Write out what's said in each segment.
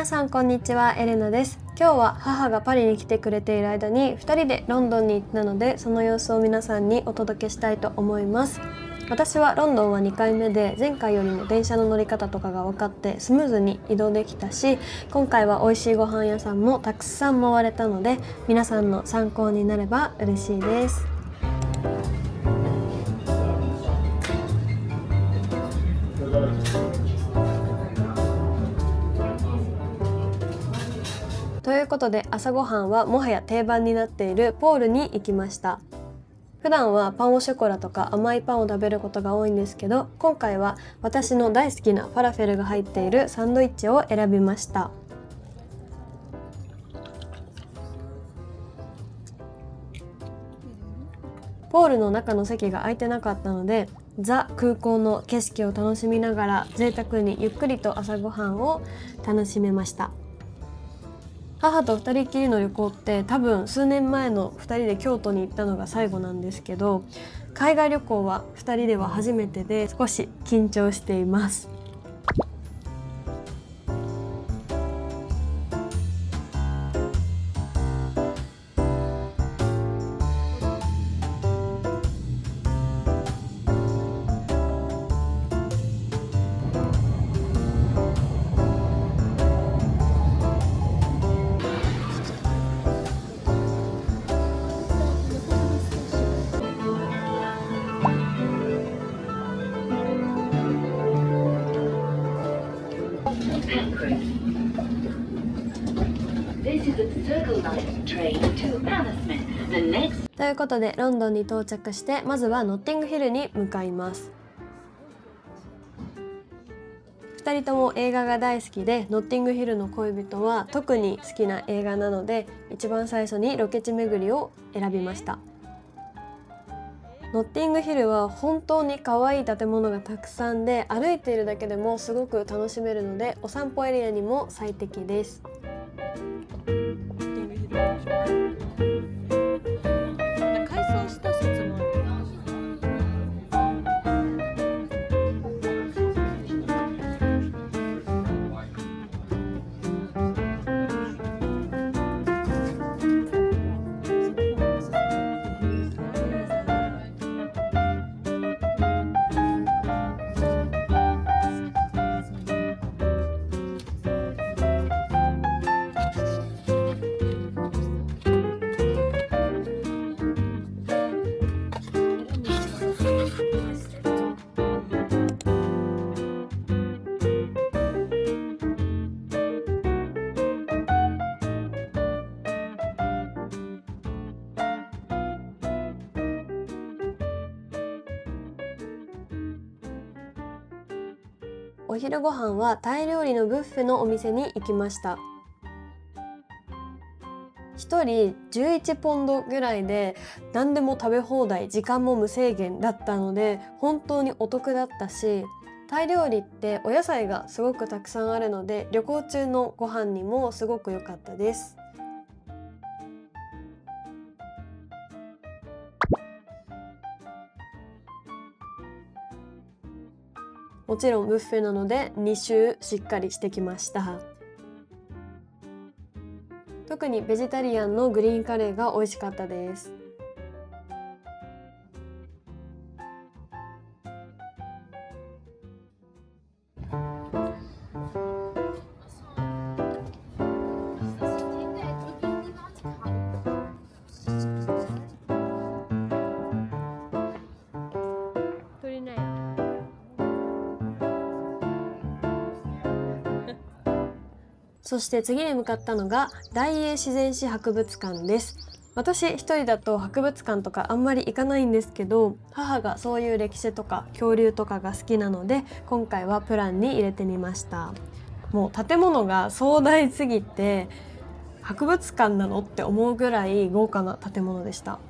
皆さんこんにちは、エレナです。今日は母がパリに来てくれている間に2人でロンドンに行ったので、その様子を皆さんにお届けしたいと思います。私はロンドンは2回目で、前回よりも電車の乗り方とかが分かってスムーズに移動できたし、今回は美味しいご飯屋さんもたくさん回れたので、皆さんの参考になれば嬉しいです。ということで、朝ごはんはもはや定番になっているポールに行きました。普段はパンオショコラとか甘いパンを食べることが多いんですけど、今回は私の大好きなファラフェルが入っているサンドイッチを選びました。ポールの中の席が空いてなかったので、ザ空港の景色を楽しみながら贅沢にゆっくりと朝ごはんを楽しめました。母と2人きりの旅行って多分数年前の2人で京都に行ったのが最後なんですけど、海外旅行は2人では初めてで少し緊張しています。ということで、ロンドンに到着して、まずはノッティングヒルに向かいます。2人とも映画が大好きで、ノッティングヒルの恋人は特に好きな映画なので、一番最初にロケ地巡りを選びました。ノッティングヒルは本当に可愛い建物がたくさんで、歩いているだけでもすごく楽しめるので、お散歩エリアにも最適です。お昼ご飯はタイ料理のブッフェのお店に行きました。1人11ポンドぐらいで何でも食べ放題、時間も無制限だったので本当にお得だったし、タイ料理ってお野菜がすごくたくさんあるので、旅行中のご飯にもすごく良かったです。もちろんブッフェなので2周しっかりしてきました。特にベジタリアンのグリーンカレーが美味しかったです。そして次に向かったのが大英自然史博物館です。私一人だと博物館とかあんまり行かないんですけど、母がそういう歴史とか恐竜とかが好きなので、今回はプランに入れてみました。もう建物が壮大すぎて博物館なのって思うぐらい豪華な建物でした。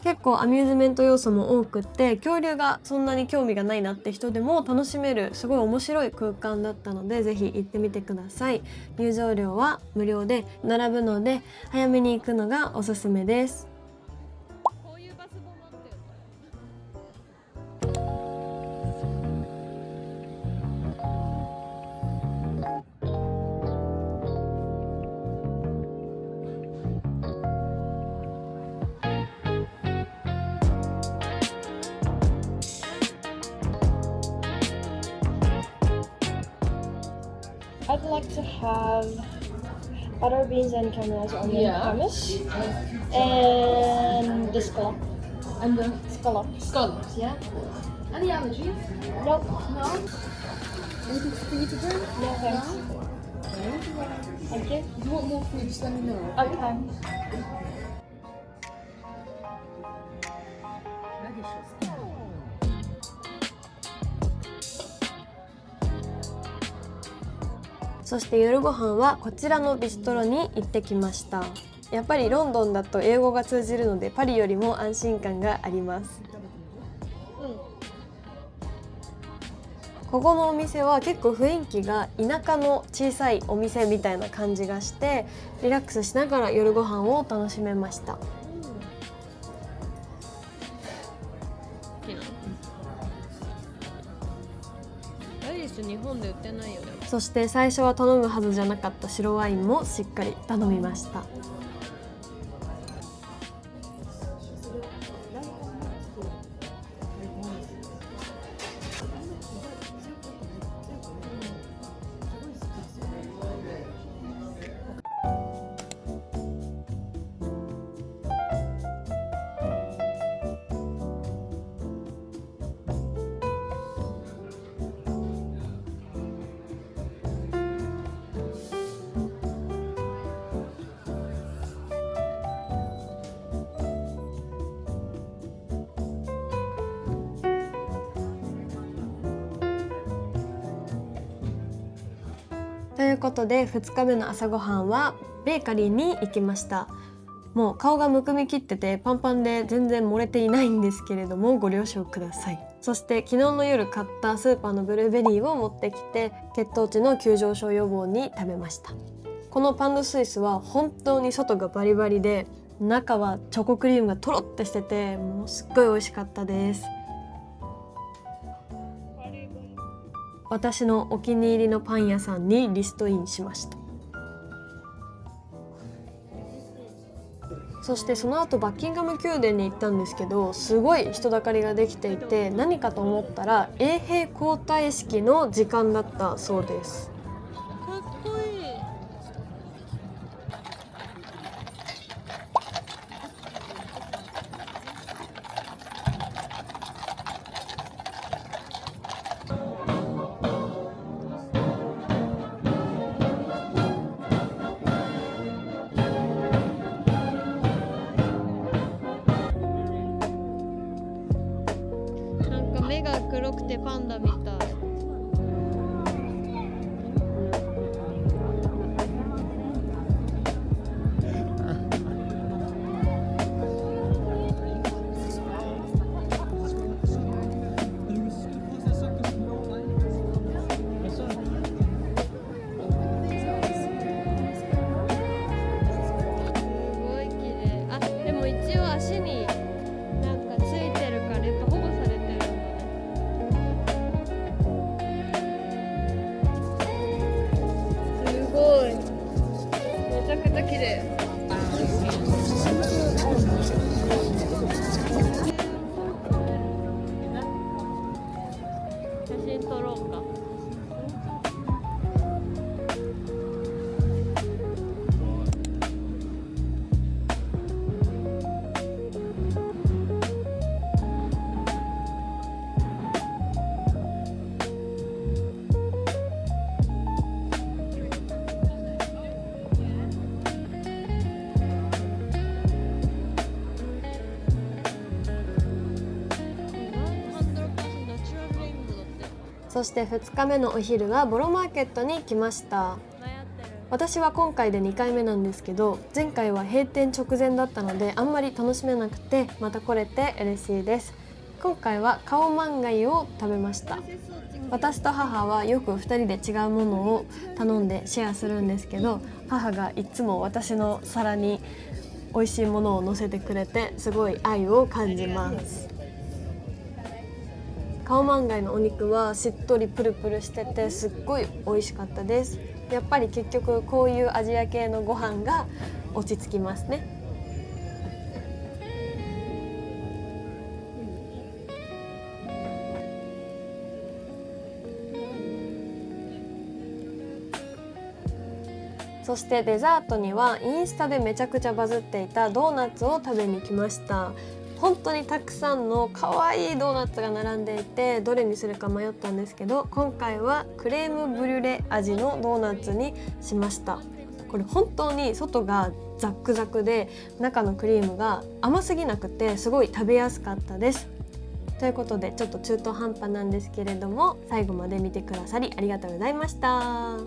結構アミューズメント要素も多くって、恐竜がそんなに興味がないなって人でも楽しめるすごい面白い空間だったので、ぜひ行ってみてください。入場料は無料で並ぶので早めに行くのがおすすめです。こういうバスボムってI'd like to have butter beans and caramelized onion hummus and the scallop. And the Scallops. scallops, yeah? Any allergies? Nope. No? Anything for you to drink? No thanks. Thank you. If you want more food, just let me know. Okay. そして夜ご飯はこちらのビストロに行ってきました。やっぱりロンドンだと英語が通じるのでパリよりも安心感があります。ここのお店は結構雰囲気が田舎の小さいお店みたいな感じがして、リラックスしながら夜ご飯を楽しめました。アイリス日本で売ってないよね。そして最初は頼むはずじゃなかった白ワインもしっかり頼みました。ということで2日目の朝ごはんはベーカリーに行きました。もう顔がむくみきっててパンパンで全然漏れていないんですけれども、ご了承ください。そして昨日の夜買ったスーパーのブルーベリーを持ってきて、血糖値の急上昇予防に食べました。このパン・ド・スイスは本当に外がバリバリで、中はチョコクリームがとろってしてて、もうすっごい美味しかったです。私のお気に入りのパン屋さんにリストインしました。そしてその後バッキンガム宮殿に行ったんですけど、すごい人だかりができていて、何かと思ったら衛兵交代式の時間だったそうです。かっこいい。なんか目が黒くてパンダみたい。すごい綺麗。あ、でも一応足になんかついてるからやっぱ保護されてるんだね。すごい。めちゃくちゃ綺麗。写真撮ろうか。そして2日目のお昼はボロマーケットに来ました。流行ってる。私は今回で2回目なんですけど、前回は閉店直前だったのであんまり楽しめなくて、また来れて嬉しいです。今回はカオマンガイを食べました。私と母はよく2人で違うものを頼んでシェアするんですけど、母がいつも私の皿に美味しいものを乗せてくれて、すごい愛を感じます。カオマンガイのお肉はしっとりプルプルしてて、すっごい美味しかったです。やっぱり結局こういうアジア系のご飯が落ち着きますね。そしてデザートにはインスタでめちゃくちゃバズっていたドーナツを食べに来ました。本当にたくさんの可愛いドーナツが並んでいて、どれにするか迷ったんですけど、今回はクレームブリュレ味のドーナツにしました。これ本当に外がザックザクで中のクリームが甘すぎなくて、すごい食べやすかったです。ということでちょっと中途半端なんですけれども、最後まで見てくださりありがとうございました。